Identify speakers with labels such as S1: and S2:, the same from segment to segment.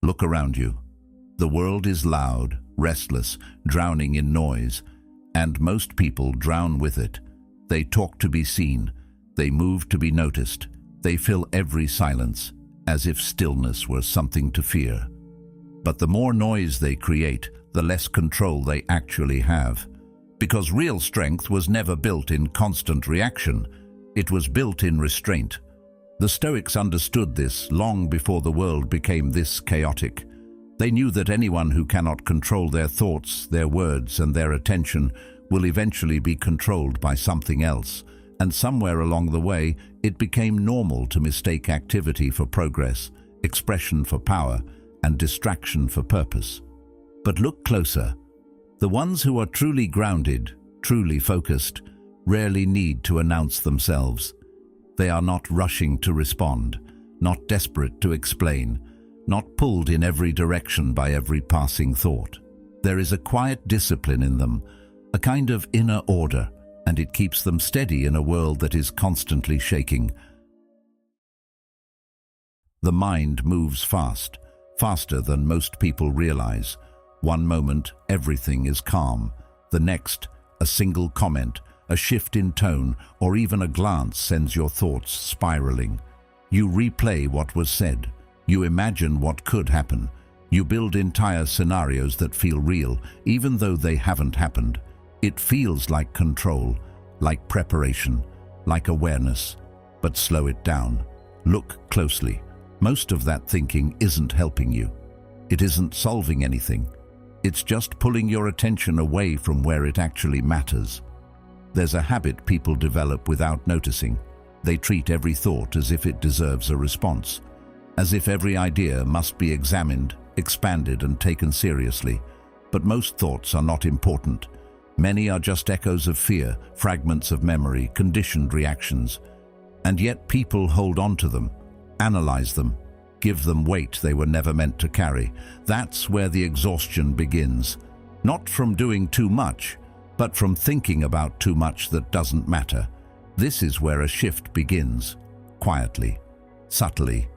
S1: Look around you. The world is loud, restless, drowning in noise, and most people drown with it. They talk to be seen. They move to be noticed. They fill every silence, as if stillness were something to fear. But the more noise they create, the less control they actually have. Because real strength was never built in constant reaction. It was built in restraint. The Stoics understood this long before the world became this chaotic. They knew that anyone who cannot control their thoughts, their words, and their attention will eventually be controlled by something else. And somewhere along the way, it became normal to mistake activity for progress, expression for power, and distraction for purpose. But look closer. The ones who are truly grounded, truly focused, rarely need to announce themselves. They are not rushing to respond, not desperate to explain, not pulled in every direction by every passing thought. There is a quiet discipline in them, a kind of inner order, and it keeps them steady in a world that is constantly shaking. The mind moves fast, faster than most people realize. One moment, everything is calm. The next, a single comment, a shift in tone, or even a glance sends your thoughts spiraling. You replay what was said. You imagine what could happen. You build entire scenarios that feel real, even though they haven't happened. It feels like control, like preparation, like awareness. But slow it down. Look closely. Most of that thinking isn't helping you. It isn't solving anything. It's just pulling your attention away from where it actually matters. There's a habit people develop without noticing. They treat every thought as if it deserves a response, as if every idea must be examined, expanded, and taken seriously. But most thoughts are not important. Many are just echoes of fear, fragments of memory, conditioned reactions. And yet people hold on to them, analyze them, give them weight they were never meant to carry. That's where the exhaustion begins. Not from doing too much, but from thinking about too much that doesn't matter. This is where a shift begins, quietly, subtly.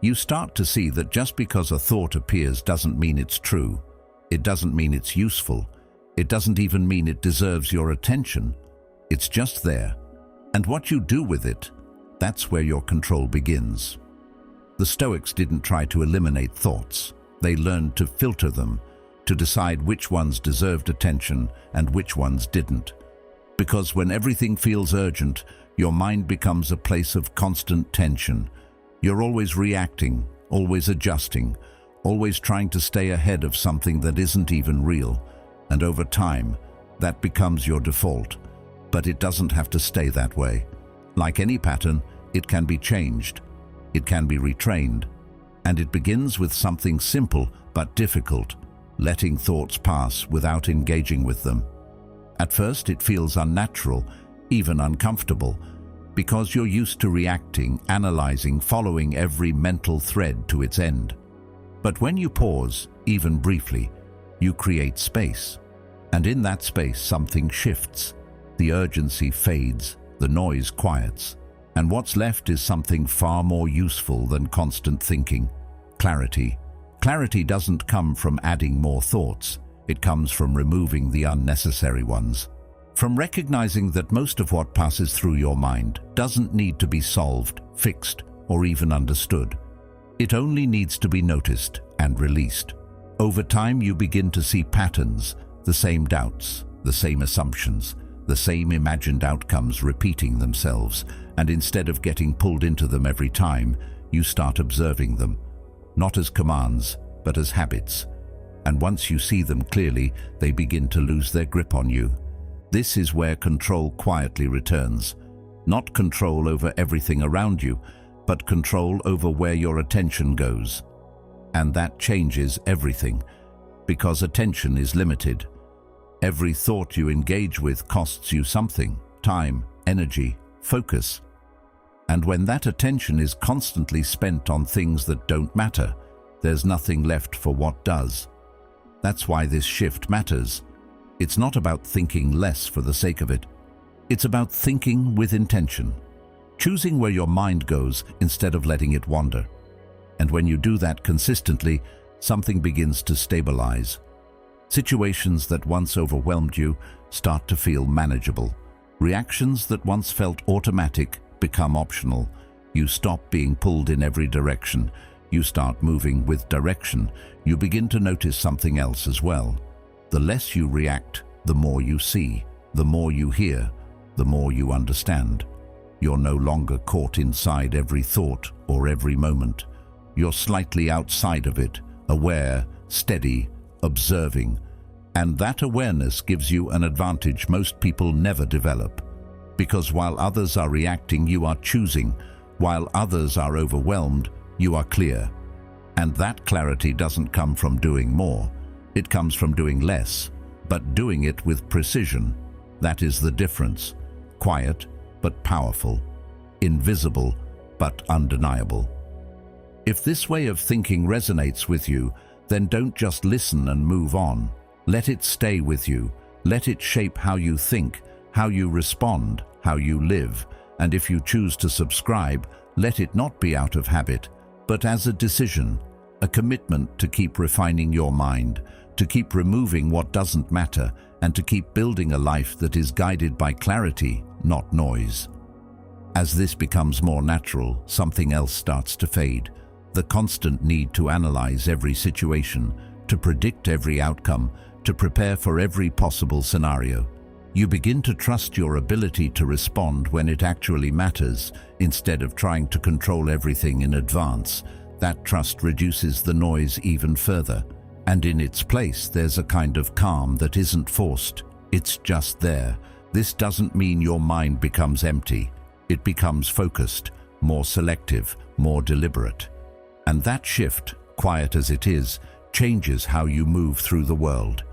S1: You start to see that just because a thought appears doesn't mean it's true. It doesn't mean it's useful. It doesn't even mean it deserves your attention. It's just there. And what you do with it, that's where your control begins. The Stoics didn't try to eliminate thoughts. They learned to filter them, to decide which ones deserved attention and which ones didn't. Because when everything feels urgent, your mind becomes a place of constant tension. You're always reacting, always adjusting, always trying to stay ahead of something that isn't even real. And over time, that becomes your default. But it doesn't have to stay that way. Like any pattern, it can be changed. It can be retrained. And it begins with something simple but difficult, letting thoughts pass without engaging with them. At first, it feels unnatural, even uncomfortable, because you're used to reacting, analyzing, following every mental thread to its end. But when you pause, even briefly, you create space. And in that space, something shifts. The urgency fades, the noise quiets, and what's left is something far more useful than constant thinking: clarity. Clarity doesn't come from adding more thoughts. It comes from removing the unnecessary ones. From recognizing that most of what passes through your mind doesn't need to be solved, fixed, or even understood. It only needs to be noticed and released. Over time, you begin to see patterns, the same doubts, the same assumptions, the same imagined outcomes repeating themselves, and instead of getting pulled into them every time, you start observing them, not as commands, but as habits. And once you see them clearly, they begin to lose their grip on you. This is where control quietly returns. Not control over everything around you, but control over where your attention goes. And that changes everything, because attention is limited. Every thought you engage with costs you something: time, energy, focus. And when that attention is constantly spent on things that don't matter, there's nothing left for what does. That's why this shift matters. It's not about thinking less for the sake of it. It's about thinking with intention, choosing where your mind goes instead of letting it wander. And when you do that consistently, something begins to stabilize. Situations that once overwhelmed you start to feel manageable. Reactions that once felt automatic become optional. You stop being pulled in every direction. You start moving with direction. You begin to notice something else as well. The less you react, the more you see, the more you hear, the more you understand. You're no longer caught inside every thought or every moment. You're slightly outside of it, aware, steady, observing. And that awareness gives you an advantage most people never develop. Because while others are reacting, you are choosing. While others are overwhelmed, you are clear. And that clarity doesn't come from doing more. It comes from doing less, but doing it with precision. That is the difference. Quiet, but powerful. Invisible, but undeniable. If this way of thinking resonates with you, then don't just listen and move on. Let it stay with you. Let it shape how you think, how you respond, how you live. And if you choose to subscribe, let it not be out of habit, but as a decision, a commitment to keep refining your mind, to keep removing what doesn't matter, and to keep building a life that is guided by clarity, not noise. As this becomes more natural, something else starts to fade. The constant need to analyze every situation, to predict every outcome, to prepare for every possible scenario. You begin to trust your ability to respond when it actually matters, instead of trying to control everything in advance. That trust reduces the noise even further. And in its place, there's a kind of calm that isn't forced. It's just there. This doesn't mean your mind becomes empty. It becomes focused, more selective, more deliberate. And that shift, quiet as it is, changes how you move through the world.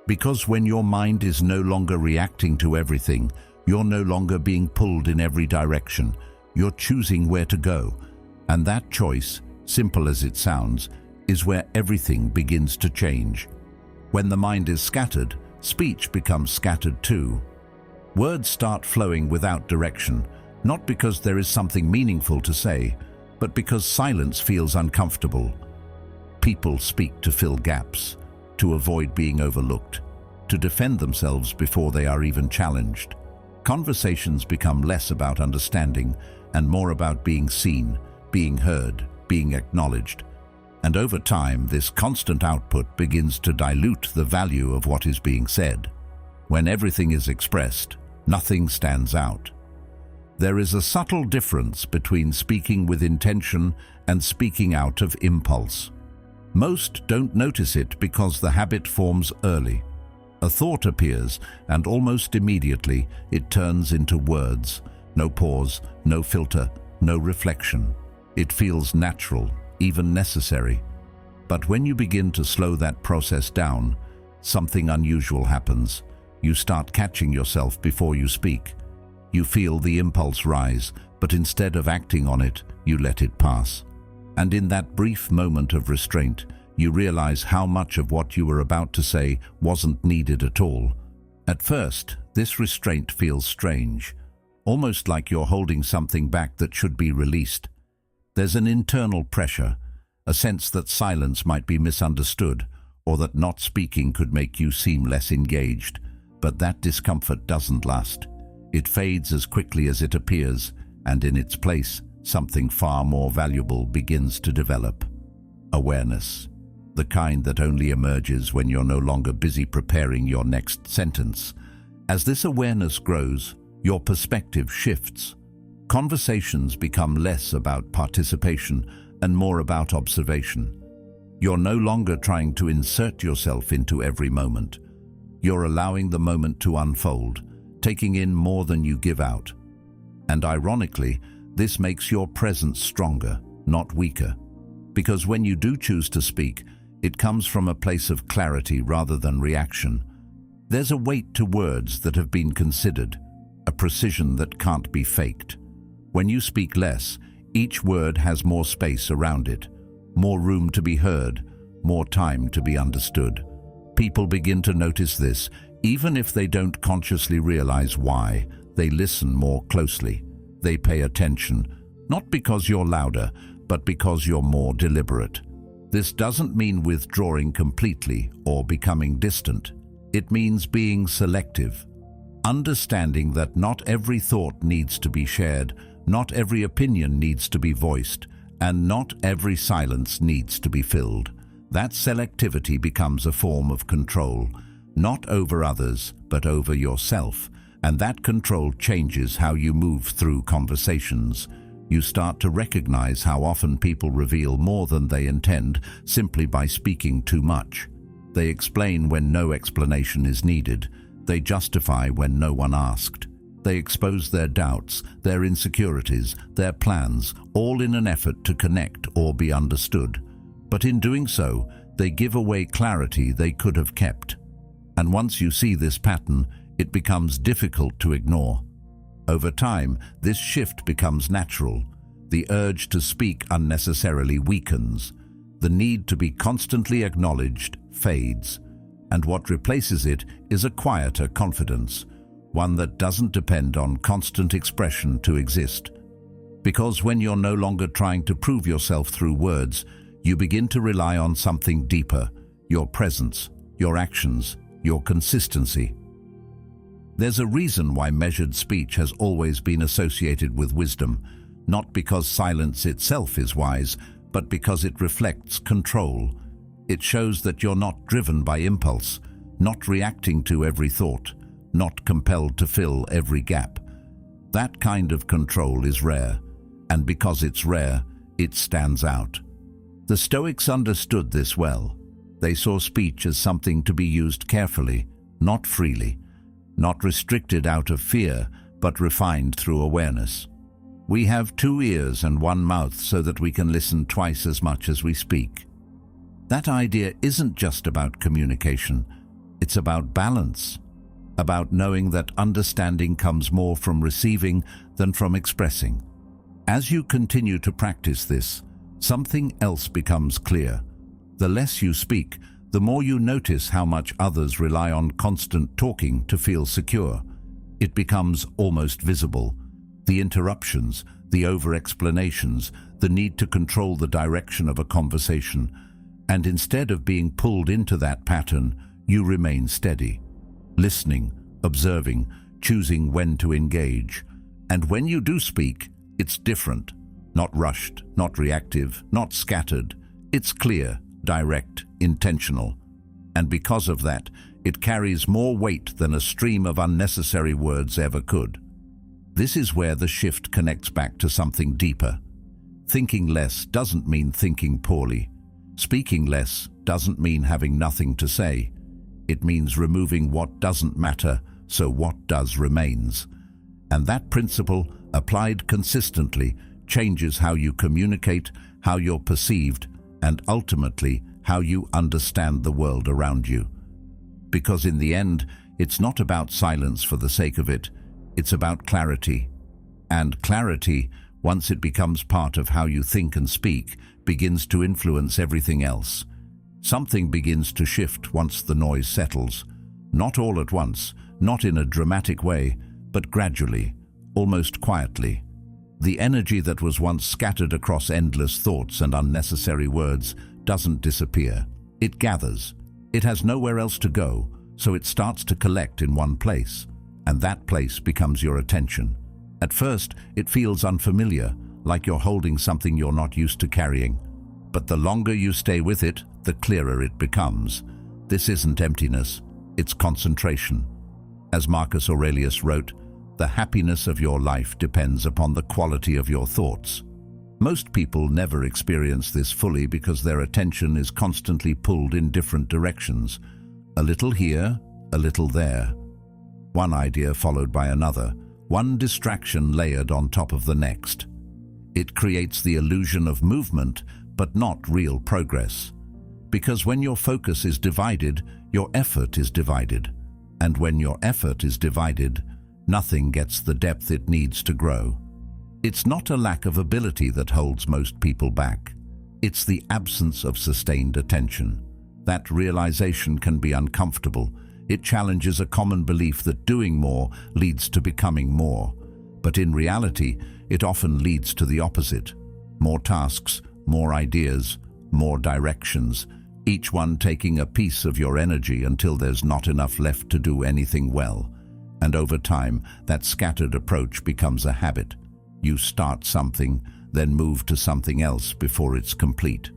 S1: Because when your mind is no longer reacting to everything, you're no longer being pulled in every direction. You're choosing where to go. And that choice, simple as it sounds, is where everything begins to change. When the mind is scattered, speech becomes scattered too. Words start flowing without direction, not because there is something meaningful to say, but because silence feels uncomfortable. People speak to fill gaps, to avoid being overlooked, to defend themselves before they are even challenged. Conversations become less about understanding and more about being seen, being heard, being acknowledged. And over time, this constant output begins to dilute the value of what is being said. When everything is expressed, nothing stands out. There is a subtle difference between speaking with intention and speaking out of impulse. Most don't notice it because the habit forms early. A thought appears, and almost immediately it turns into words. No pause, no filter, no reflection. It feels natural, even necessary. But when you begin to slow that process down, something unusual happens. You start catching yourself before you speak. You feel the impulse rise, but instead of acting on it, you let it pass. And in that brief moment of restraint, you realize how much of what you were about to say wasn't needed at all. At first, this restraint feels strange, almost like you're holding something back that should be released. There's an internal pressure, a sense that silence might be misunderstood, or that not speaking could make you seem less engaged. But that discomfort doesn't last. It fades as quickly as it appears, and in its place, something far more valuable begins to develop. Awareness. The kind that only emerges when you're no longer busy preparing your next sentence. As this awareness grows, your perspective shifts. Conversations become less about participation and more about observation. You're no longer trying to insert yourself into every moment. You're allowing the moment to unfold, taking in more than you give out. And ironically, this makes your presence stronger, not weaker. Because when you do choose to speak, it comes from a place of clarity rather than reaction. There's a weight to words that have been considered, a precision that can't be faked. When you speak less, each word has more space around it, more room to be heard, more time to be understood. People begin to notice this, even if they don't consciously realize why. They listen more closely. They pay attention, not because you're louder, but because you're more deliberate. This doesn't mean withdrawing completely or becoming distant. It means being selective, understanding that not every thought needs to be shared, not every opinion needs to be voiced, and not every silence needs to be filled. That selectivity becomes a form of control, not over others, but over yourself, and that control changes how you move through conversations. You start to recognize how often people reveal more than they intend simply by speaking too much. They explain when no explanation is needed. They justify when no one asked. They expose their doubts, their insecurities, their plans, all in an effort to connect or be understood. But in doing so, they give away clarity they could have kept. And once you see this pattern, it becomes difficult to ignore. Over time, this shift becomes natural. The urge to speak unnecessarily weakens. The need to be constantly acknowledged fades, and what replaces it is a quieter confidence, one that doesn't depend on constant expression to exist. Because when you're no longer trying to prove yourself through words, you begin to rely on something deeper: your presence, your actions, your consistency. There's a reason why measured speech has always been associated with wisdom, not because silence itself is wise, but because it reflects control. It shows that you're not driven by impulse, not reacting to every thought, not compelled to fill every gap. That kind of control is rare, and because it's rare, it stands out. The Stoics understood this well. They saw speech as something to be used carefully, not freely, not restricted out of fear, but refined through awareness. We have 2 ears and 1 mouth so that we can listen twice as much as we speak. That idea isn't just about communication, it's about balance, about knowing that understanding comes more from receiving than from expressing. As you continue to practice this, something else becomes clear. The less you speak, the more you notice how much others rely on constant talking to feel secure. It becomes almost visible. The interruptions, the over-explanations, the need to control the direction of a conversation. And instead of being pulled into that pattern, you remain steady, listening, observing, choosing when to engage. And when you do speak, it's different. Not rushed, not reactive, not scattered. It's clear, direct, intentional. And because of that, it carries more weight than a stream of unnecessary words ever could. This is where the shift connects back to something deeper. Thinking less doesn't mean thinking poorly. Speaking less doesn't mean having nothing to say. It means removing what doesn't matter, so what does remains. And that principle, applied consistently, changes how you communicate, how you're perceived, and ultimately how you understand the world around you. Because in the end, it's not about silence for the sake of it, it's about clarity. And clarity, once it becomes part of how you think and speak, begins to influence everything else. Something begins to shift once the noise settles. Not all at once, not in a dramatic way, but gradually, almost quietly. The energy that was once scattered across endless thoughts and unnecessary words doesn't disappear. It gathers. It has nowhere else to go, so it starts to collect in one place, and that place becomes your attention. At first, it feels unfamiliar, like you're holding something you're not used to carrying. But the longer you stay with it, the clearer it becomes. This isn't emptiness, it's concentration. As Marcus Aurelius wrote, the happiness of your life depends upon the quality of your thoughts. Most people never experience this fully because their attention is constantly pulled in different directions. A little here, a little there. One idea followed by another, one distraction layered on top of the next. It creates the illusion of movement, but not real progress. Because when your focus is divided, your effort is divided. And when your effort is divided, nothing gets the depth it needs to grow. It's not a lack of ability that holds most people back. It's the absence of sustained attention. That realization can be uncomfortable. It challenges a common belief that doing more leads to becoming more. But in reality, it often leads to the opposite. More tasks, more ideas, more directions, each one taking a piece of your energy until there's not enough left to do anything well. And over time, that scattered approach becomes a habit. You start something, then move to something else before it's complete.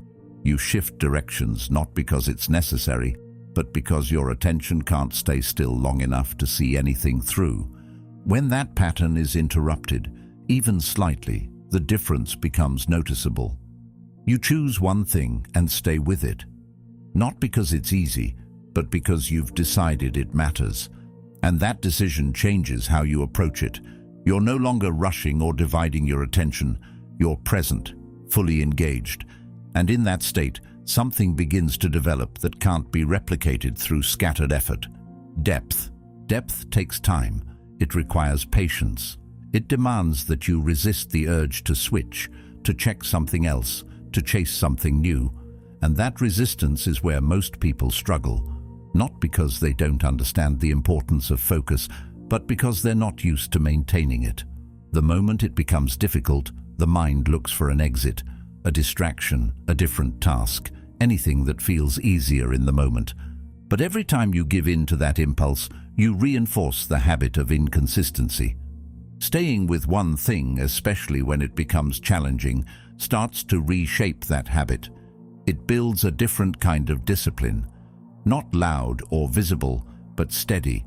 S1: You shift directions not because it's necessary, but because your attention can't stay still long enough to see anything through. When that pattern is interrupted, even slightly, the difference becomes noticeable. You choose one thing and stay with it. Not because it's easy, but because you've decided it matters. And that decision changes how you approach it. You're no longer rushing or dividing your attention. You're present, fully engaged. And in that state, something begins to develop that can't be replicated through scattered effort. Depth. Depth takes time. It requires patience. It demands that you resist the urge to switch, to check something else, to chase something new. And that resistance is where most people struggle. Not because they don't understand the importance of focus, but because they're not used to maintaining it. The moment it becomes difficult, the mind looks for an exit, a distraction, a different task, anything that feels easier in the moment. But every time you give in to that impulse, you reinforce the habit of inconsistency. Staying with one thing, especially when it becomes challenging, starts to reshape that habit. It builds a different kind of discipline. Not loud or visible, but steady.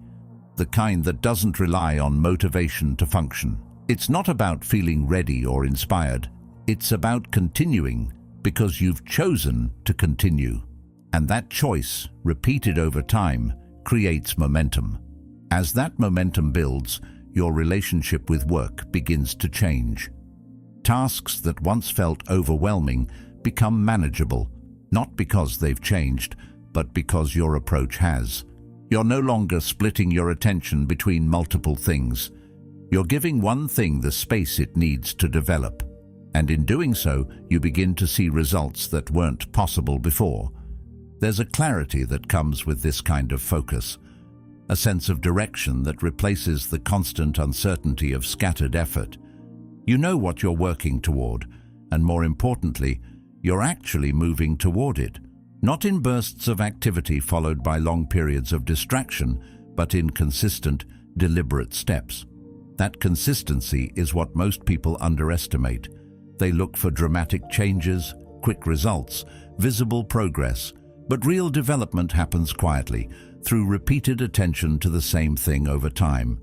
S1: The kind that doesn't rely on motivation to function. It's not about feeling ready or inspired. It's about continuing because you've chosen to continue. And that choice, repeated over time, creates momentum. As that momentum builds, your relationship with work begins to change. Tasks that once felt overwhelming become manageable, not because they've changed, but because your approach has. You're no longer splitting your attention between multiple things. You're giving one thing the space it needs to develop. And in doing so, you begin to see results that weren't possible before. There's a clarity that comes with this kind of focus, a sense of direction that replaces the constant uncertainty of scattered effort. You know what you're working toward, and more importantly, you're actually moving toward it. Not in bursts of activity followed by long periods of distraction, but in consistent, deliberate steps. That consistency is what most people underestimate. They look for dramatic changes, quick results, visible progress, but real development happens quietly, through repeated attention to the same thing over time.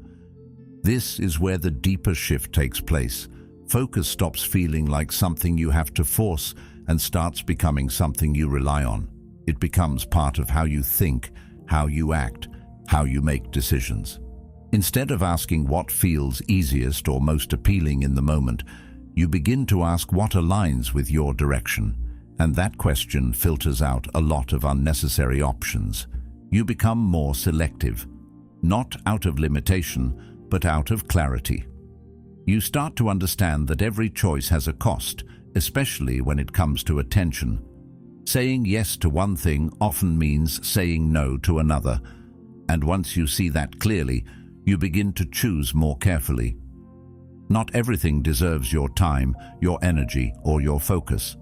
S1: This is where the deeper shift takes place. Focus stops feeling like something you have to force and starts becoming something you rely on. It becomes part of how you think, how you act, how you make decisions. Instead of asking what feels easiest or most appealing in the moment, you begin to ask what aligns with your direction, and that question filters out a lot of unnecessary options. You become more selective, not out of limitation, but out of clarity. You start to understand that every choice has a cost, especially when it comes to attention. Saying yes to one thing often means saying no to another, and once you see that clearly, you begin to choose more carefully. Not everything deserves your time, your energy, or your focus.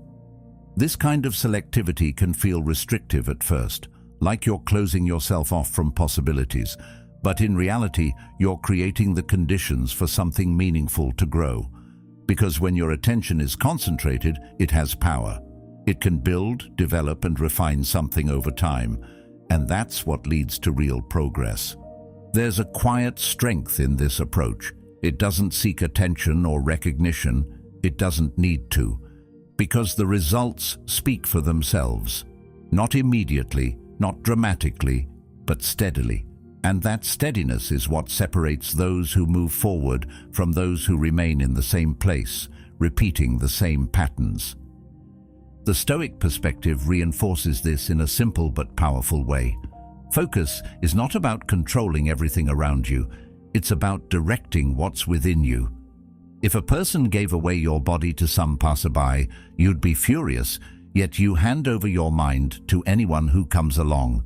S1: This kind of selectivity can feel restrictive at first, like you're closing yourself off from possibilities, but in reality, you're creating the conditions for something meaningful to grow. Because when your attention is concentrated, it has power. It can build, develop, and refine something over time, and that's what leads to real progress. There's a quiet strength in this approach. It doesn't seek attention or recognition. It doesn't need to, because the results speak for themselves. Not immediately, not dramatically, but steadily. And that steadiness is what separates those who move forward from those who remain in the same place, repeating the same patterns. The Stoic perspective reinforces this in a simple but powerful way. Focus is not about controlling everything around you. It's about directing what's within you. If a person gave away your body to some passerby, you'd be furious, yet you hand over your mind to anyone who comes along.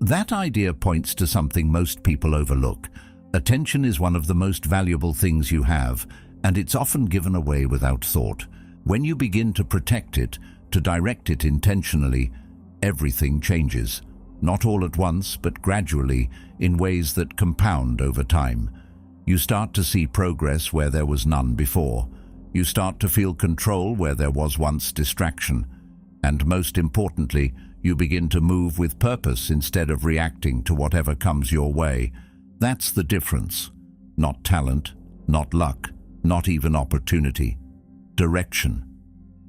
S1: That idea points to something most people overlook. Attention is one of the most valuable things you have, and it's often given away without thought. When you begin to protect it, to direct it intentionally, everything changes. Not all at once, but gradually, in ways that compound over time. You start to see progress where there was none before. You start to feel control where there was once distraction. And most importantly, you begin to move with purpose instead of reacting to whatever comes your way. That's the difference. Not talent, not luck, not even opportunity. Direction.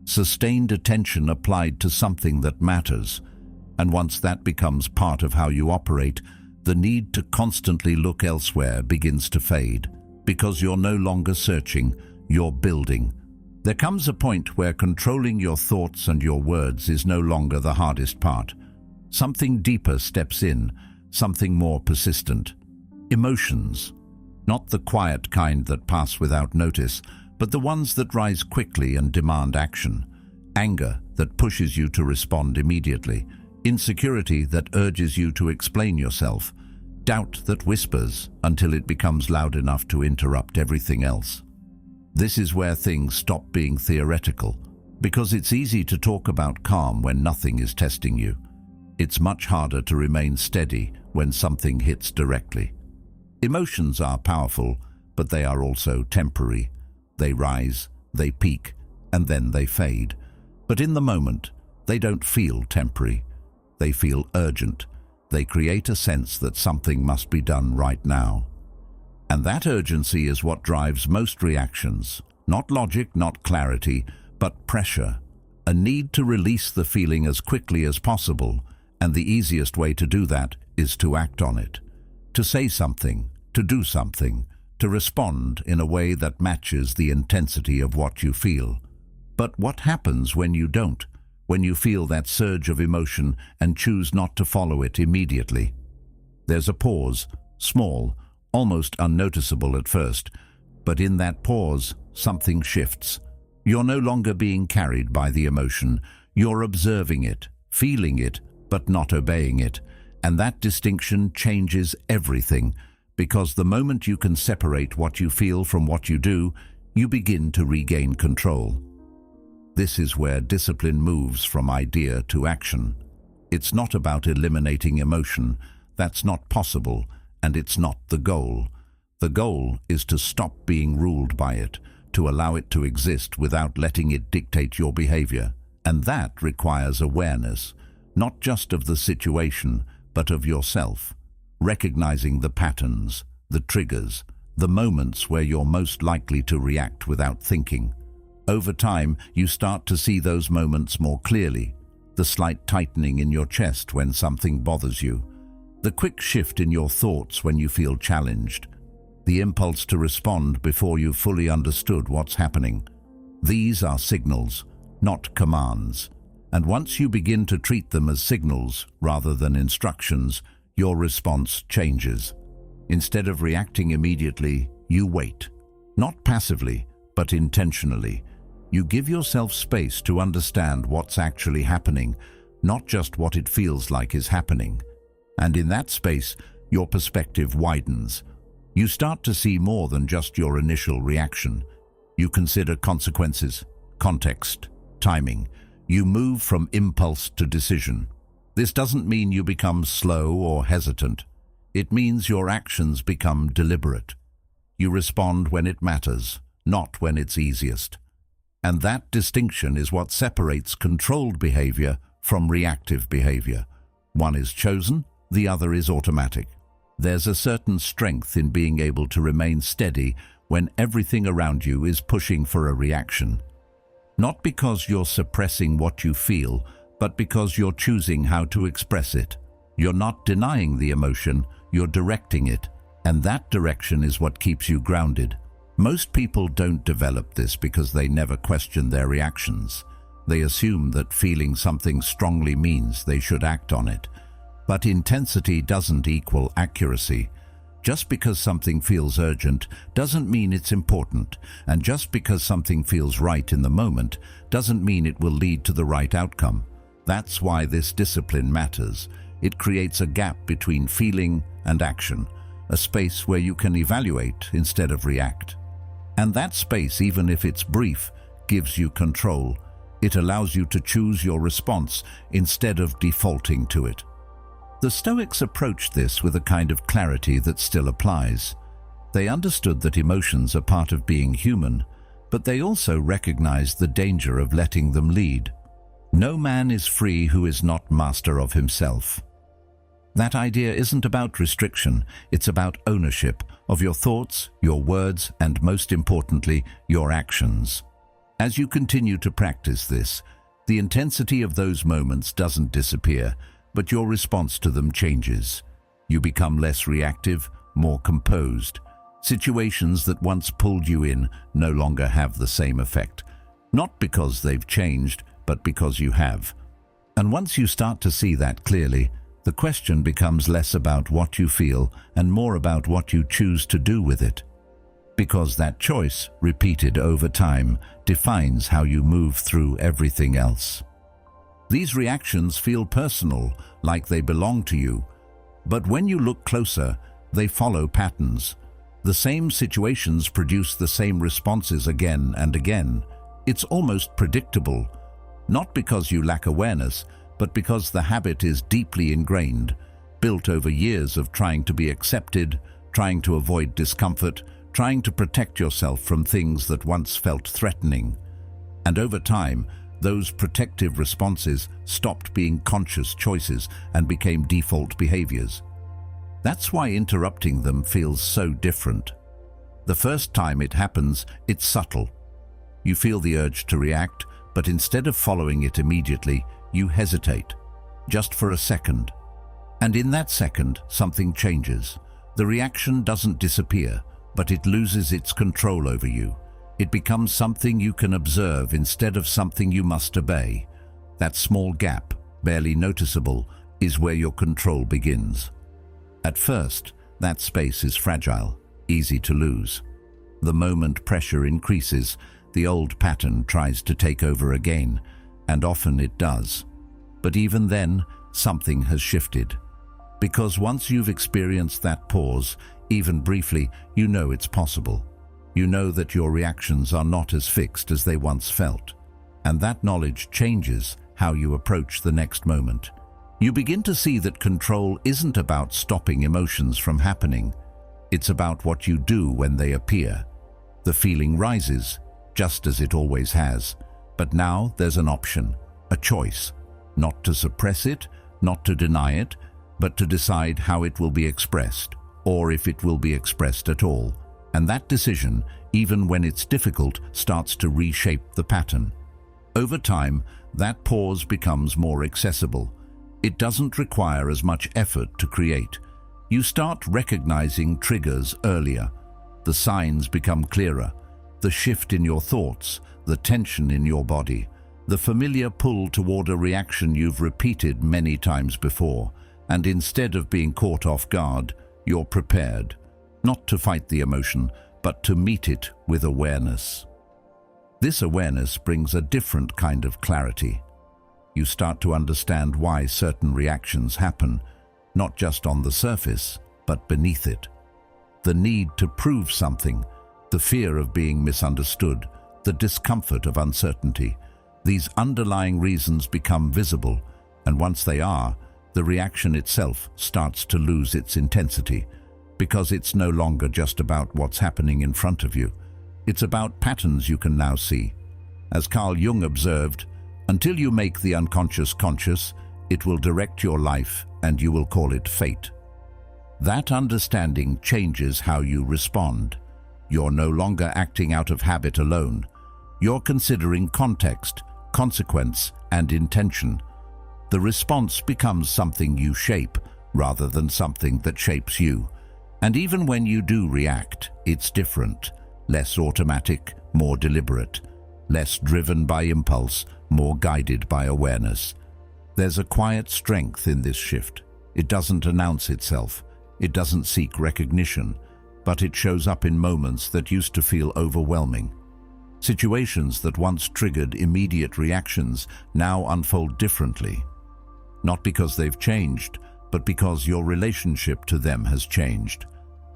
S1: Sustained attention applied to something that matters. And once that becomes part of how you operate, the need to constantly look elsewhere begins to fade. Because you're no longer searching, you're building. There comes a point where controlling your thoughts and your words is no longer the hardest part. Something deeper steps in, something more persistent. Emotions. Not the quiet kind that pass without notice, but the ones that rise quickly and demand action. Anger that pushes you to respond immediately. Insecurity that urges you to explain yourself. Doubt that whispers until it becomes loud enough to interrupt everything else. This is where things stop being theoretical, because it's easy to talk about calm when nothing is testing you. It's much harder to remain steady when something hits directly. Emotions are powerful, but they are also temporary. They rise, they peak, and then they fade. But in the moment, they don't feel temporary. They feel urgent. They create a sense that something must be done right now. And that urgency is what drives most reactions. Not logic, not clarity, but pressure. A need to release the feeling as quickly as possible, and the easiest way to do that is to act on it. To say something, to do something, to respond in a way that matches the intensity of what you feel. But what happens when you don't? When you feel that surge of emotion and choose not to follow it immediately? There's a pause, small, almost unnoticeable at first, but in that pause, something shifts. You're no longer being carried by the emotion. You're observing it, feeling it, but not obeying it. And that distinction changes everything, because the moment you can separate what you feel from what you do, you begin to regain control. This is where discipline moves from idea to action. It's not about eliminating emotion. That's not possible, and it's not the goal. The goal is to stop being ruled by it, to allow it to exist without letting it dictate your behavior. And that requires awareness, not just of the situation, but of yourself. Recognizing the patterns, the triggers, the moments where you're most likely to react without thinking. Over time, you start to see those moments more clearly. The slight tightening in your chest when something bothers you. The quick shift in your thoughts when you feel challenged. The impulse to respond before you've fully understood what's happening. These are signals, not commands. And once you begin to treat them as signals rather than instructions, your response changes. Instead of reacting immediately, you wait. Not passively, but intentionally. You give yourself space to understand what's actually happening, not just what it feels like is happening. And in that space, your perspective widens. You start to see more than just your initial reaction. You consider consequences, context, timing. You move from impulse to decision. This doesn't mean you become slow or hesitant. It means your actions become deliberate. You respond when it matters, not when it's easiest. And that distinction is what separates controlled behavior from reactive behavior. One is chosen, the other is automatic. There's a certain strength in being able to remain steady when everything around you is pushing for a reaction. Not because you're suppressing what you feel, but because you're choosing how to express it. You're not denying the emotion, you're directing it, and that direction is what keeps you grounded. Most people don't develop this because they never question their reactions. They assume that feeling something strongly means they should act on it. But intensity doesn't equal accuracy. Just because something feels urgent doesn't mean it's important, and just because something feels right in the moment doesn't mean it will lead to the right outcome. That's why this discipline matters. It creates a gap between feeling and action, a space where you can evaluate instead of react. And that space, even if it's brief, gives you control. It allows you to choose your response instead of defaulting to it. The Stoics approached this with a kind of clarity that still applies. They understood that emotions are part of being human, but they also recognized the danger of letting them lead. No man is free who is not master of himself. That idea isn't about restriction, it's about ownership of your thoughts, your words, and most importantly, your actions. As you continue to practice this, the intensity of those moments doesn't disappear, but your response to them changes. You become less reactive, more composed. Situations that once pulled you in no longer have the same effect. Not because they've changed, but because you have. And once you start to see that clearly, the question becomes less about what you feel and more about what you choose to do with it. Because that choice, repeated over time, defines how you move through everything else. These reactions feel personal, like they belong to you. But when you look closer, they follow patterns. The same situations produce the same responses again and again. It's almost predictable, not because you lack awareness, but because the habit is deeply ingrained, built over years of trying to be accepted, trying to avoid discomfort, trying to protect yourself from things that once felt threatening. And over time, those protective responses stopped being conscious choices and became default behaviors. That's why interrupting them feels so different. The first time it happens, it's subtle. You feel the urge to react, but instead of following it immediately, you hesitate, just for a second. And in that second, something changes. The reaction doesn't disappear, but it loses its control over you. It becomes something you can observe instead of something you must obey. That small gap, barely noticeable, is where your control begins. At first, that space is fragile, easy to lose. The moment pressure increases, the old pattern tries to take over again, and often it does. But even then, something has shifted. Because once you've experienced that pause, even briefly, you know it's possible. You know that your reactions are not as fixed as they once felt. And that knowledge changes how you approach the next moment. You begin to see that control isn't about stopping emotions from happening. It's about what you do when they appear. The feeling rises, just as it always has. But now there's an option, a choice. Not to suppress it, not to deny it, but to decide how it will be expressed, or if it will be expressed at all. And that decision, even when it's difficult, starts to reshape the pattern. Over time, that pause becomes more accessible. It doesn't require as much effort to create. You start recognizing triggers earlier. The signs become clearer. The shift in your thoughts, the tension in your body, the familiar pull toward a reaction you've repeated many times before. And instead of being caught off guard, you're prepared. Not to fight the emotion, but to meet it with awareness. This awareness brings a different kind of clarity. You start to understand why certain reactions happen, not just on the surface, but beneath it. The need to prove something, the fear of being misunderstood, the discomfort of uncertainty. These underlying reasons become visible, and once they are, the reaction itself starts to lose its intensity, because it's no longer just about what's happening in front of you. It's about patterns you can now see. As Carl Jung observed, until you make the unconscious conscious, it will direct your life and you will call it fate. That understanding changes how you respond. You're no longer acting out of habit alone. You're considering context, consequence, and intention. The response becomes something you shape, rather than something that shapes you. And even when you do react, it's different, less automatic, more deliberate, less driven by impulse, more guided by awareness. There's a quiet strength in this shift. It doesn't announce itself. It doesn't seek recognition, but it shows up in moments that used to feel overwhelming. Situations that once triggered immediate reactions now unfold differently. Not because they've changed, but because your relationship to them has changed.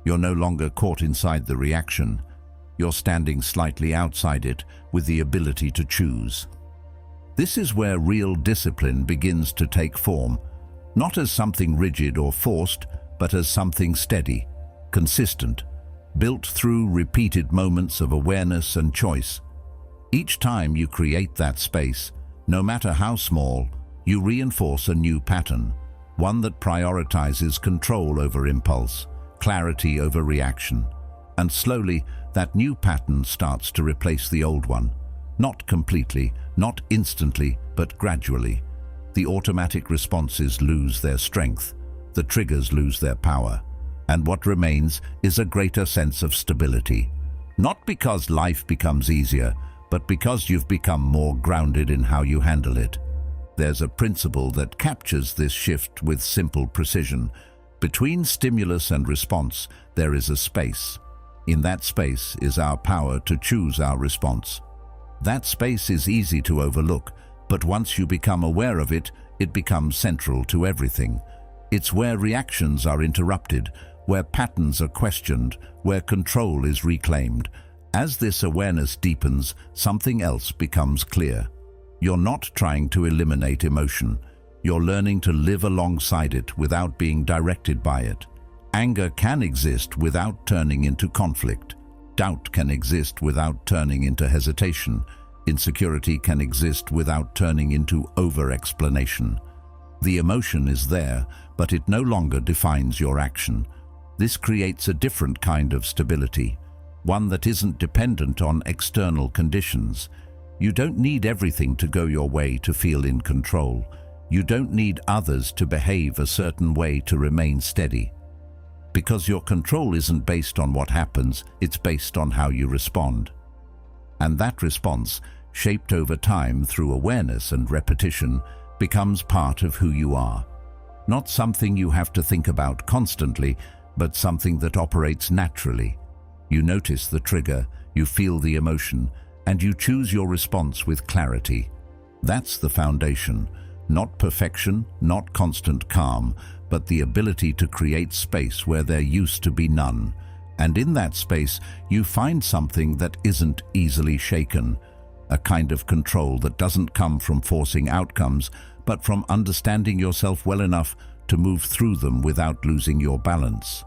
S1: You're no longer caught inside the reaction. You're standing slightly outside it with the ability to choose. This is where real discipline begins to take form, not as something rigid or forced, but as something steady, consistent, built through repeated moments of awareness and choice. Each time you create that space, no matter how small, you reinforce a new pattern, one that prioritizes control over impulse, clarity over reaction, and slowly that new pattern starts to replace the old one. Not completely, not instantly, but gradually. The automatic responses lose their strength, the triggers lose their power, and what remains is a greater sense of stability. Not because life becomes easier, but because you've become more grounded in how you handle it. There's a principle that captures this shift with simple precision. Between stimulus and response, there is a space. In that space is our power to choose our response. That space is easy to overlook, but once you become aware of it, it becomes central to everything. It's where reactions are interrupted, where patterns are questioned, where control is reclaimed. As this awareness deepens, something else becomes clear. You're not trying to eliminate emotion. You're learning to live alongside it without being directed by it. Anger can exist without turning into conflict. Doubt can exist without turning into hesitation. Insecurity can exist without turning into over-explanation. The emotion is there, but it no longer defines your action. This creates a different kind of stability, one that isn't dependent on external conditions. You don't need everything to go your way to feel in control. You don't need others to behave a certain way to remain steady. Because your control isn't based on what happens, it's based on how you respond. And that response, shaped over time through awareness and repetition, becomes part of who you are. Not something you have to think about constantly, but something that operates naturally. You notice the trigger, you feel the emotion, and you choose your response with clarity. That's the foundation. Not perfection, not constant calm, but the ability to create space where there used to be none. And in that space, you find something that isn't easily shaken, a kind of control that doesn't come from forcing outcomes, but from understanding yourself well enough to move through them without losing your balance.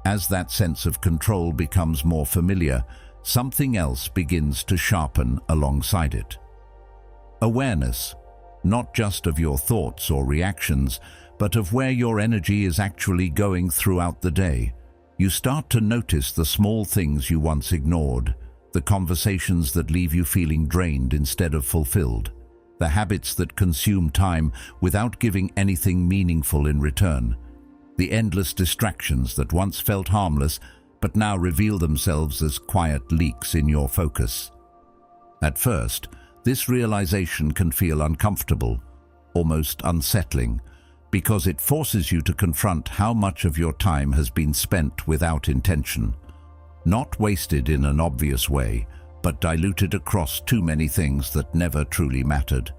S1: As that sense of control becomes more familiar, something else begins to sharpen alongside it. Awareness, not just of your thoughts or reactions, but of where your energy is actually going throughout the day. You start to notice the small things you once ignored, the conversations that leave you feeling drained instead of fulfilled, the habits that consume time without giving anything meaningful in return, the endless distractions that once felt harmless but now reveal themselves as quiet leaks in your focus. At first, this realization can feel uncomfortable, almost unsettling, because it forces you to confront how much of your time has been spent without intention. Not wasted in an obvious way, but diluted across too many things that never truly mattered.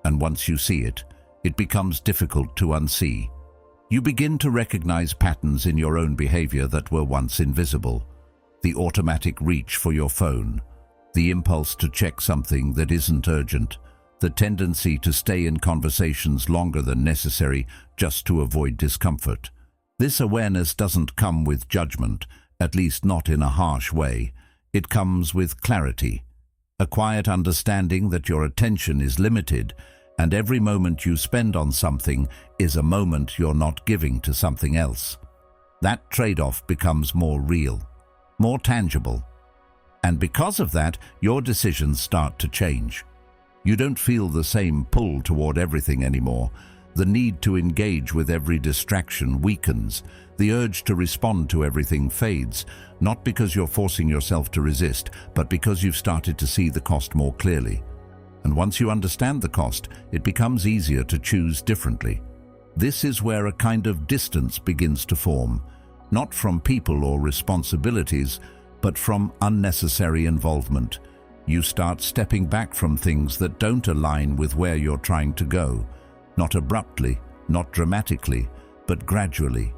S1: And once you see it, it becomes difficult to unsee. You begin to recognize patterns in your own behavior that were once invisible. The automatic reach for your phone, the impulse to check something that isn't urgent, the tendency to stay in conversations longer than necessary just to avoid discomfort. This awareness doesn't come with judgment, at least not in a harsh way. It comes with clarity, a quiet understanding that your attention is limited, and every moment you spend on something is a moment you're not giving to something else. That trade-off becomes more real, more tangible. And because of that, your decisions start to change. You don't feel the same pull toward everything anymore. The need to engage with every distraction weakens. The urge to respond to everything fades, not because you're forcing yourself to resist, but because you've started to see the cost more clearly. And once you understand the cost, it becomes easier to choose differently. This is where a kind of distance begins to form, not from people or responsibilities, but from unnecessary involvement. You start stepping back from things that don't align with where you're trying to go, not abruptly, not dramatically, but gradually.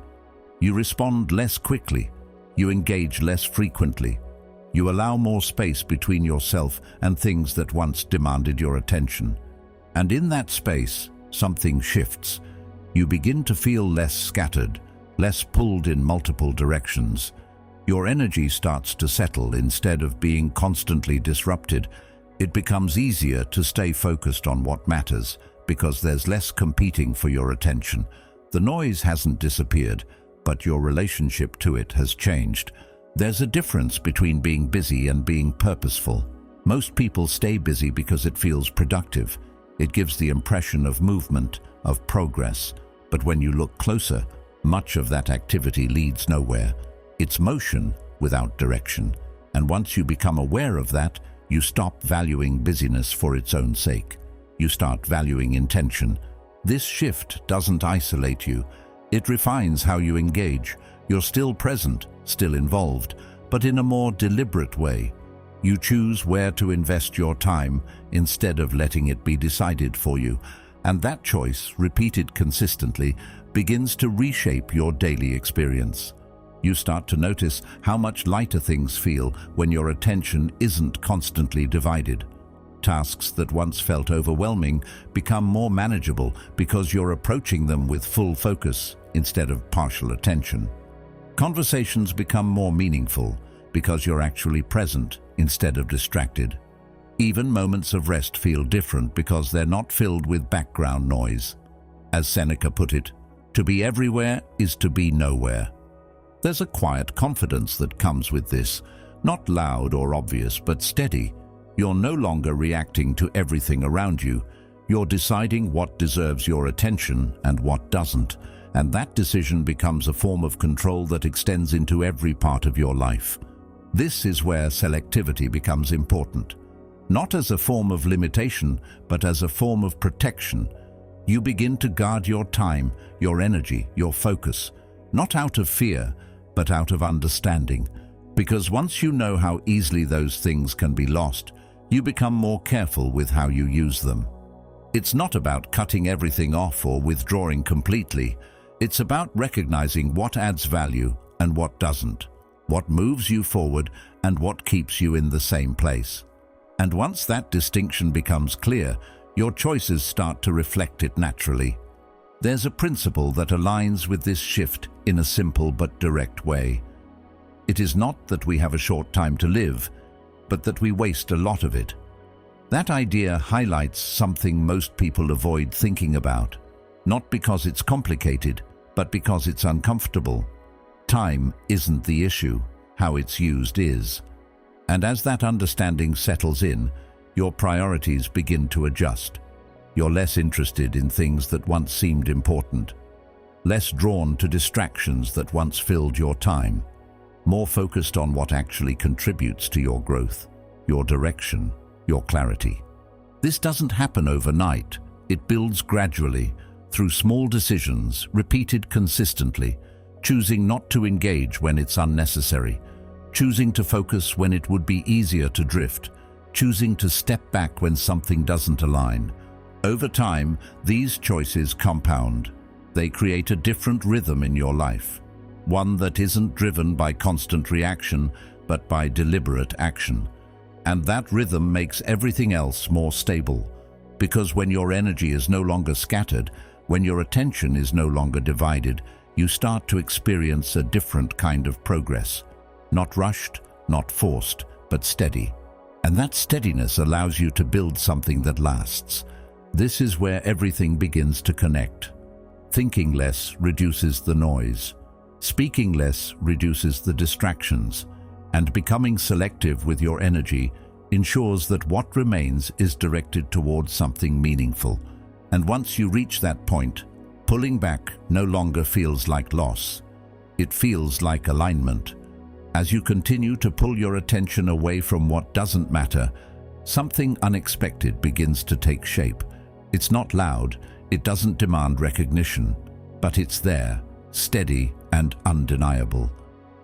S1: You respond less quickly, you engage less frequently, you allow more space between yourself and things that once demanded your attention. And in that space, something shifts. You begin to feel less scattered, less pulled in multiple directions. Your energy starts to settle instead of being constantly disrupted. It becomes easier to stay focused on what matters because there's less competing for your attention. The noise hasn't disappeared, but your relationship to it has changed. There's a difference between being busy and being purposeful. Most people stay busy because it feels productive. It gives the impression of movement, of progress. But when you look closer, much of that activity leads nowhere. It's motion without direction. And once you become aware of that, you stop valuing busyness for its own sake. You start valuing intention. This shift doesn't isolate you. It refines how you engage. You're still present, still involved, but in a more deliberate way. You choose where to invest your time instead of letting it be decided for you. And that choice, repeated consistently, begins to reshape your daily experience. You start to notice how much lighter things feel when your attention isn't constantly divided. Tasks that once felt overwhelming become more manageable because you're approaching them with full focus instead of partial attention. Conversations become more meaningful because you're actually present instead of distracted. Even moments of rest feel different because they're not filled with background noise. As Seneca put it, to be everywhere is to be nowhere. There's a quiet confidence that comes with this, not loud or obvious, but steady. You're no longer reacting to everything around you. You're deciding what deserves your attention and what doesn't, and that decision becomes a form of control that extends into every part of your life. This is where selectivity becomes important. Not as a form of limitation, but as a form of protection. You begin to guard your time, your energy, your focus, not out of fear, but out of understanding. Because once you know how easily those things can be lost, you become more careful with how you use them. It's not about cutting everything off or withdrawing completely. It's about recognizing what adds value and what doesn't, what moves you forward and what keeps you in the same place. And once that distinction becomes clear, your choices start to reflect it naturally. There's a principle that aligns with this shift in a simple but direct way. It is not that we have a short time to live, but that we waste a lot of it. That idea highlights something most people avoid thinking about, not because it's complicated, but because it's uncomfortable. Time isn't the issue, how it's used is. And as that understanding settles in, your priorities begin to adjust. You're less interested in things that once seemed important, less drawn to distractions that once filled your time, more focused on what actually contributes to your growth, your direction, your clarity. This doesn't happen overnight. It builds gradually, through small decisions, repeated consistently, choosing not to engage when it's unnecessary, choosing to focus when it would be easier to drift, choosing to step back when something doesn't align. Over time, these choices compound. They create a different rhythm in your life, one that isn't driven by constant reaction, but by deliberate action. And that rhythm makes everything else more stable, because when your energy is no longer scattered, when your attention is no longer divided, you start to experience a different kind of progress. Not rushed, not forced, but steady. And that steadiness allows you to build something that lasts. This is where everything begins to connect. Thinking less reduces the noise. Speaking less reduces the distractions. And becoming selective with your energy ensures that what remains is directed towards something meaningful. And once you reach that point, pulling back no longer feels like loss. It feels like alignment. As you continue to pull your attention away from what doesn't matter, something unexpected begins to take shape. It's not loud, it doesn't demand recognition, but it's there, steady and undeniable.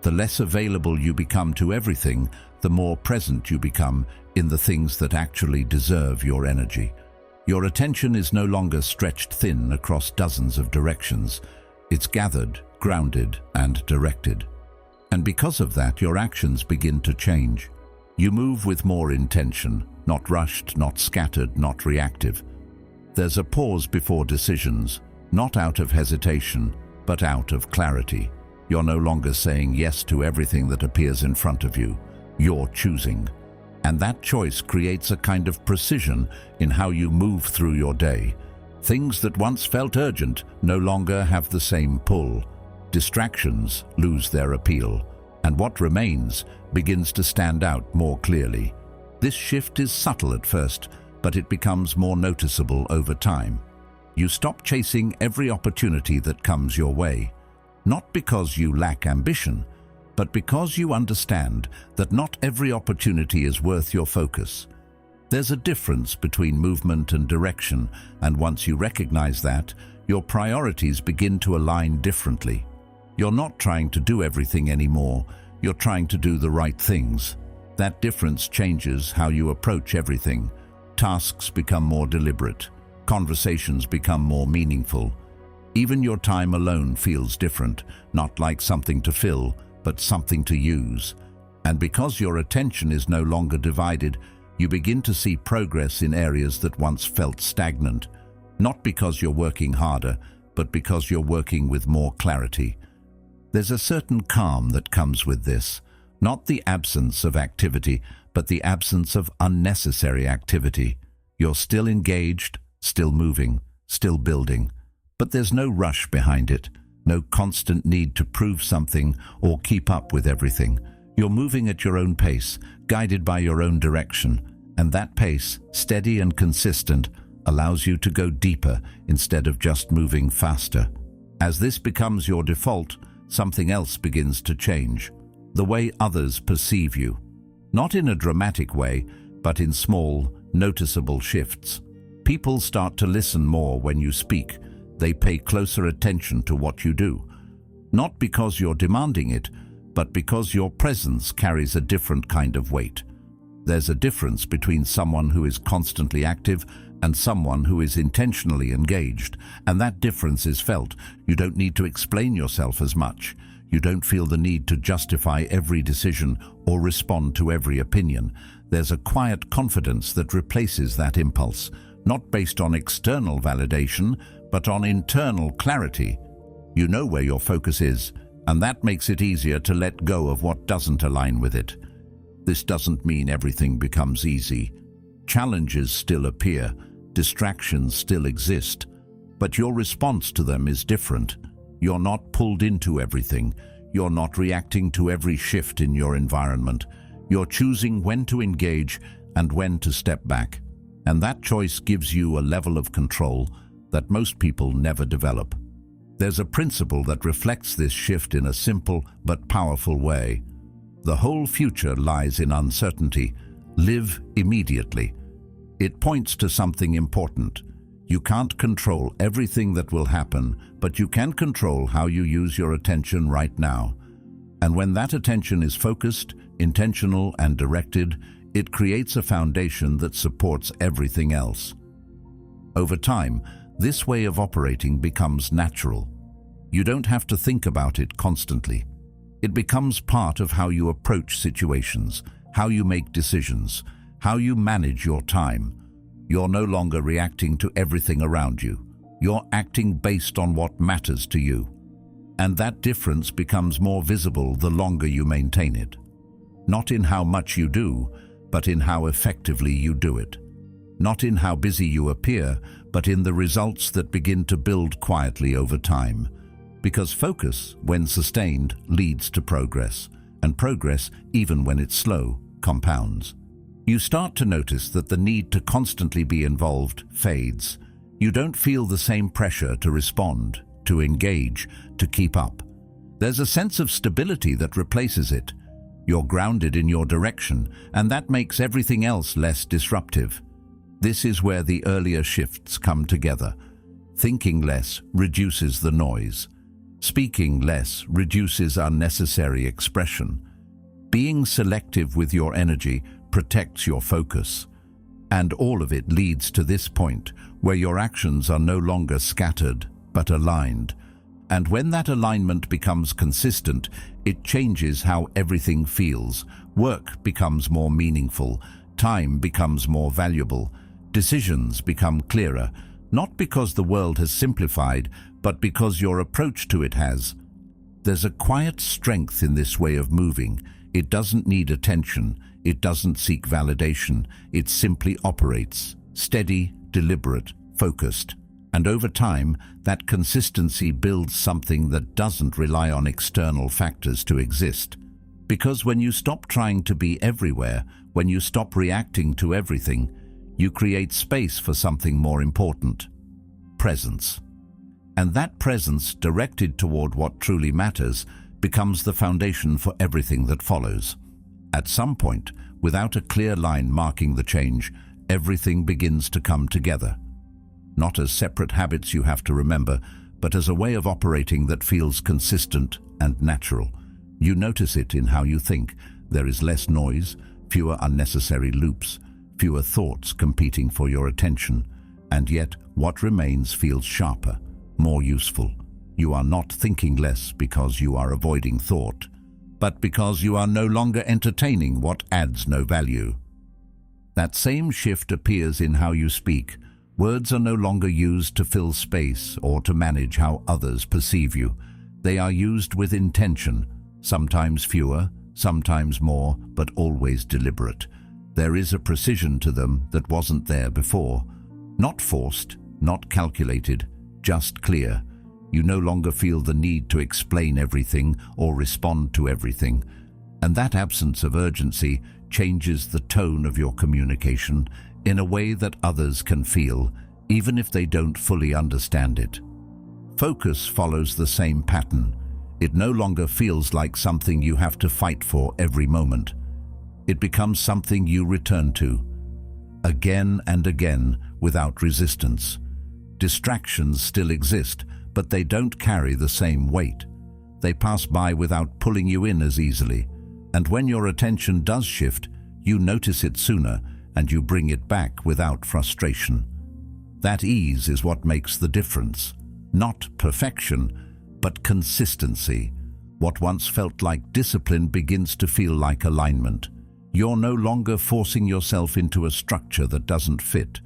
S1: The less available you become to everything, the more present you become in the things that actually deserve your energy. Your attention is no longer stretched thin across dozens of directions. It's gathered, grounded, and directed. And because of that, your actions begin to change. You move with more intention, not rushed, not scattered, not reactive. There's a pause before decisions, not out of hesitation, but out of clarity. You're no longer saying yes to everything that appears in front of you. You're choosing. And that choice creates a kind of precision in how you move through your day. Things that once felt urgent no longer have the same pull. Distractions lose their appeal, and what remains begins to stand out more clearly. This shift is subtle at first, but it becomes more noticeable over time. You stop chasing every opportunity that comes your way, not because you lack ambition, but because you understand that not every opportunity is worth your focus. There's a difference between movement and direction, and once you recognize that, your priorities begin to align differently. You're not trying to do everything anymore, you're trying to do the right things. That difference changes how you approach everything. Tasks become more deliberate, conversations become more meaningful. Even your time alone feels different, not like something to fill, but something to use. And because your attention is no longer divided, you begin to see progress in areas that once felt stagnant, not because you're working harder, but because you're working with more clarity. There's a certain calm that comes with this, not the absence of activity, but the absence of unnecessary activity. You're still engaged, still moving, still building, but there's no rush behind it, no constant need to prove something or keep up with everything. You're moving at your own pace, guided by your own direction, and that pace, steady and consistent, allows you to go deeper instead of just moving faster. As this becomes your default, something else begins to change. The way others perceive you. Not in a dramatic way, but in small, noticeable shifts. People start to listen more when you speak. They pay closer attention to what you do. Not because you're demanding it, but because your presence carries a different kind of weight. There's a difference between someone who is constantly active and someone who is intentionally engaged, and that difference is felt. You don't need to explain yourself as much. You don't feel the need to justify every decision or respond to every opinion. There's a quiet confidence that replaces that impulse, not based on external validation, but on internal clarity. You know where your focus is, and that makes it easier to let go of what doesn't align with it. This doesn't mean everything becomes easy. Challenges still appear, distractions still exist, but your response to them is different. You're not pulled into everything. You're not reacting to every shift in your environment. You're choosing when to engage and when to step back. And that choice gives you a level of control that most people never develop. There's a principle that reflects this shift in a simple but powerful way. The whole future lies in uncertainty. Live immediately. It points to something important. You can't control everything that will happen, but you can control how you use your attention right now. And when that attention is focused, intentional, and directed, it creates a foundation that supports everything else. Over time, this way of operating becomes natural. You don't have to think about it constantly. It becomes part of how you approach situations, how you make decisions, how you manage your time. You're no longer reacting to everything around you. You're acting based on what matters to you. And that difference becomes more visible the longer you maintain it. Not in how much you do, but in how effectively you do it. Not in how busy you appear, but in the results that begin to build quietly over time. Because focus, when sustained, leads to progress, and progress, even when it's slow, compounds. You start to notice that the need to constantly be involved fades. You don't feel the same pressure to respond, to engage, to keep up. There's a sense of stability that replaces it. You're grounded in your direction, and that makes everything else less disruptive. This is where the earlier shifts come together. Thinking less reduces the noise. Speaking less reduces unnecessary expression. Being selective with your energy protects your focus. And all of it leads to this point where your actions are no longer scattered, but aligned. And when that alignment becomes consistent, it changes how everything feels. Work becomes more meaningful. Time becomes more valuable. Decisions become clearer, Not because the world has simplified, but because your approach to it has. There's a quiet strength in this way of moving. It doesn't need attention. It doesn't seek validation. It simply operates, steady, deliberate, focused. And over time, that consistency builds something that doesn't rely on external factors to exist. Because when you stop trying to be everywhere, when you stop reacting to everything, you create space for something more important: presence. And that presence, directed toward what truly matters, becomes the foundation for everything that follows. At some point, without a clear line marking the change, everything begins to come together. Not as separate habits you have to remember, but as a way of operating that feels consistent and natural. You notice it in how you think. There is less noise, fewer unnecessary loops, fewer thoughts competing for your attention, and yet what remains feels sharper, more useful. You are not thinking less because you are avoiding thought, but because you are no longer entertaining what adds no value. That same shift appears in how you speak. Words are no longer used to fill space or to manage how others perceive you. They are used with intention, sometimes fewer, sometimes more, but always deliberate. There is a precision to them that wasn't there before. Not forced, not calculated, just clear. You no longer feel the need to explain everything or respond to everything. And that absence of urgency changes the tone of your communication in a way that others can feel, even if they don't fully understand it. Focus follows the same pattern. It no longer feels like something you have to fight for every moment. It becomes something you return to, again and again, without resistance. Distractions still exist, but they don't carry the same weight. They pass by without pulling you in as easily. And when your attention does shift, you notice it sooner, and you bring it back without frustration. That ease is what makes the difference. Not perfection, but consistency. What once felt like discipline begins to feel like alignment. You're no longer forcing yourself into a structure that doesn't fit.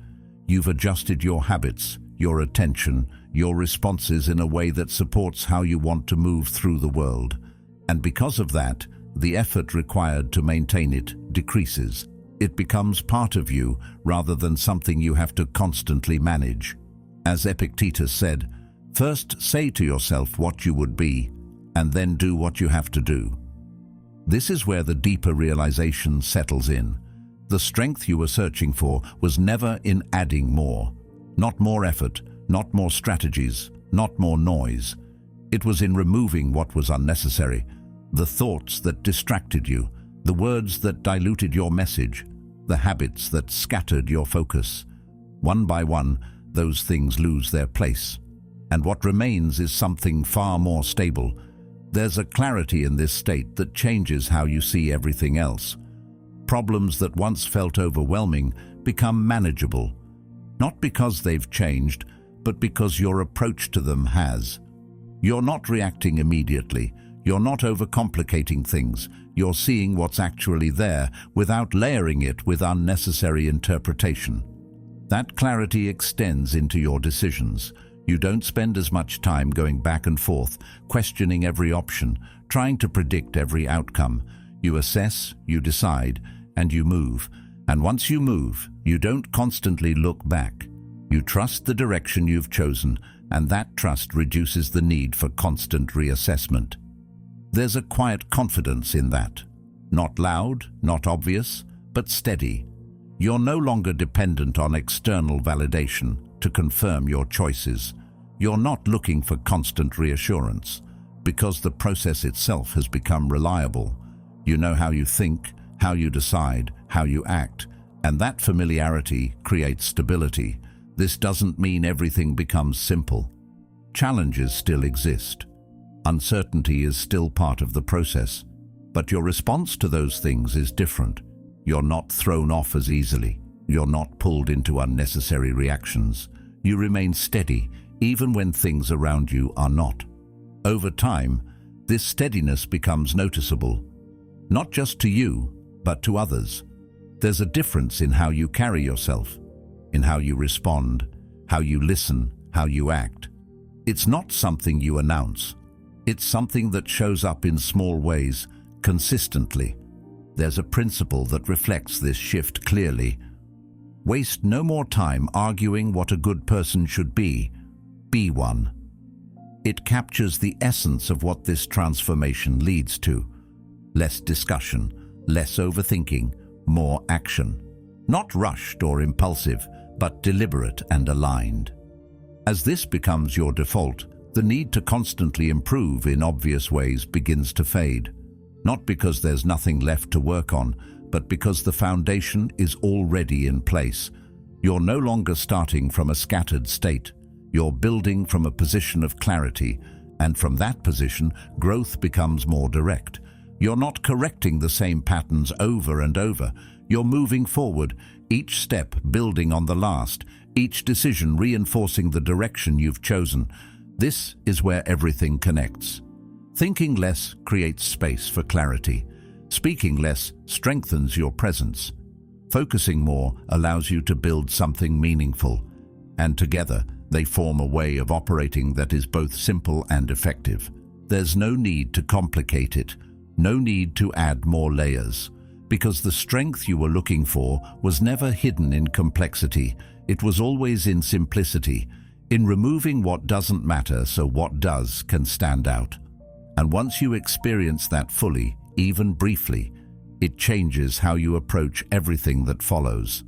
S1: You've adjusted your habits, your attention, your responses in a way that supports how you want to move through the world. And because of that, the effort required to maintain it decreases. It becomes part of you rather than something you have to constantly manage. As Epictetus said, first say to yourself what you would be, and then do what you have to do. This is where the deeper realization settles in. The strength you were searching for was never in adding more. Not more effort, not more strategies, not more noise. It was in removing what was unnecessary, the thoughts that distracted you, the words that diluted your message, the habits that scattered your focus. One by one, those things lose their place. And what remains is something far more stable. There's a clarity in this state that changes how you see everything else. Problems that once felt overwhelming become manageable. Not because they've changed, but because your approach to them has. You're not reacting immediately. You're not overcomplicating things. You're seeing what's actually there without layering it with unnecessary interpretation. That clarity extends into your decisions. You don't spend as much time going back and forth, questioning every option, trying to predict every outcome. You assess, you decide, and you move. And once you move, you don't constantly look back. You trust the direction you've chosen, and that trust reduces the need for constant reassessment. There's a quiet confidence in that. Not loud, not obvious, but steady. You're no longer dependent on external validation to confirm your choices. You're not looking for constant reassurance, because the process itself has become reliable. You know how you think, how you decide, how you act, and that familiarity creates stability. This doesn't mean everything becomes simple. Challenges still exist. Uncertainty is still part of the process, but your response to those things is different. You're not thrown off as easily. You're not pulled into unnecessary reactions. You remain steady, even when things around you are not. Over time, this steadiness becomes noticeable, not just to you, but to others. There's a difference in how you carry yourself, in how you respond, how you listen, how you act. It's not something you announce. It's something that shows up in small ways, consistently. There's a principle that reflects this shift clearly. Waste no more time arguing what a good person should be. Be one. It captures the essence of what this transformation leads to. Less discussion, less overthinking, more action. Not rushed or impulsive, but deliberate and aligned. As this becomes your default, the need to constantly improve in obvious ways begins to fade. Not because there's nothing left to work on, but because the foundation is already in place. You're no longer starting from a scattered state. You're building from a position of clarity, and from that position, growth becomes more direct. You're not correcting the same patterns over and over. You're moving forward, each step building on the last, each decision reinforcing the direction you've chosen. This is where everything connects. Thinking less creates space for clarity. Speaking less strengthens your presence. Focusing more allows you to build something meaningful. And together, they form a way of operating that is both simple and effective. There's no need to complicate it, no need to add more layers, because the strength you were looking for was never hidden in complexity. It was always in simplicity, in removing what doesn't matter so what does can stand out. And once you experience that fully, even briefly, it changes how you approach everything that follows.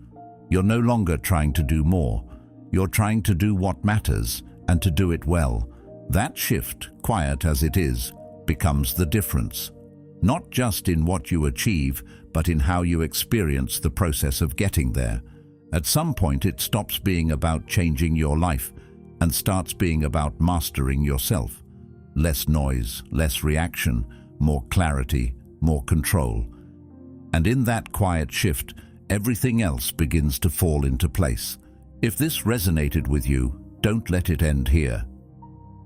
S1: You're no longer trying to do more. You're trying to do what matters, and to do it well. That shift, quiet as it is, becomes the difference. Not just in what you achieve, but in how you experience the process of getting there. At some point, it stops being about changing your life and starts being about mastering yourself. Less noise, less reaction, more clarity, more control. And in that quiet shift, everything else begins to fall into place. If this resonated with you, don't let it end here.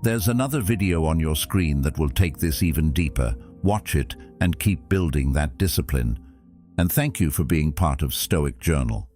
S1: There's another video on your screen that will take this even deeper. Watch it and keep building that discipline. And thank you for being part of Stoic Journal.